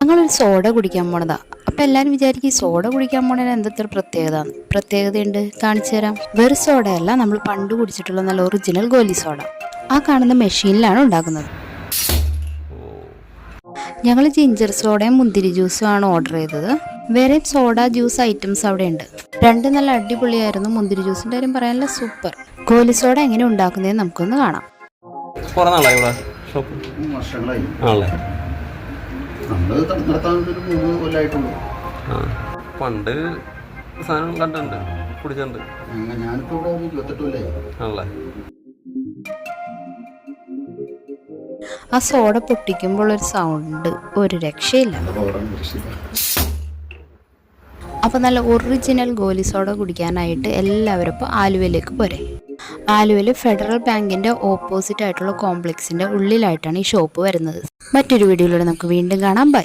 ഞങ്ങളൊരു സോഡ കുടിക്കാൻ പോണതാ. അപ്പം എല്ലാവരും വിചാരിക്കും ഈ സോഡ കുടിക്കാൻ പോണതിന് എന്തെത്ര പ്രത്യേകതയുണ്ട് കാണിച്ചു തരാം. വെറും സോഡയല്ല, നമ്മൾ പണ്ട് കുടിച്ചിട്ടുള്ള നല്ല ഒറിജിനൽ ഗോലി സോഡ. ആ കാണുന്ന മെഷീനിലാണ് ഉണ്ടാക്കുന്നത്. ഞങ്ങൾ ജിഞ്ചർ സോഡയും മുന്തിരി ജ്യൂസും ആണ് ഓർഡർ ചെയ്തത്. വേറെ സോഡ ജ്യൂസ് ഐറ്റംസ് അവിടെ ഉണ്ട്. രണ്ട് നല്ല അടിപൊളിയായിരുന്നു. മുന്തിരി ജ്യൂസിൻ്റെ കാര്യം പറയാനുള്ള സൂപ്പർ. ഗോലി സോഡ എങ്ങനെ ഉണ്ടാക്കുന്നതെന്ന് നമുക്കൊന്ന് കാണാം. പണ്ട് സാധനം കണ്ടിട്ടുണ്ട്, കുടിച്ചിട്ടുണ്ട്. ആ സോഡ പൊട്ടിക്കുമ്പോൾ ഒരു സൗണ്ട് ഒരു രക്ഷയില്ല. അപ്പോൾ നല്ല ഒറിജിനൽ ഗോലി സോഡ കുടിക്കാനായിട്ട് എല്ലാവരും ഇപ്പോൾ ആലുവയിലേക്ക് പോരെ. ആലുവയിൽ ഫെഡറൽ ബാങ്കിൻ്റെ ഓപ്പോസിറ്റ് ആയിട്ടുള്ള കോംപ്ലക്സിൻ്റെ ഉള്ളിലായിട്ടാണ് ഈ ഷോപ്പ് വരുന്നത്. മറ്റൊരു വീഡിയോയിലൂടെ നമുക്ക് വീണ്ടും കാണാം. ബൈ.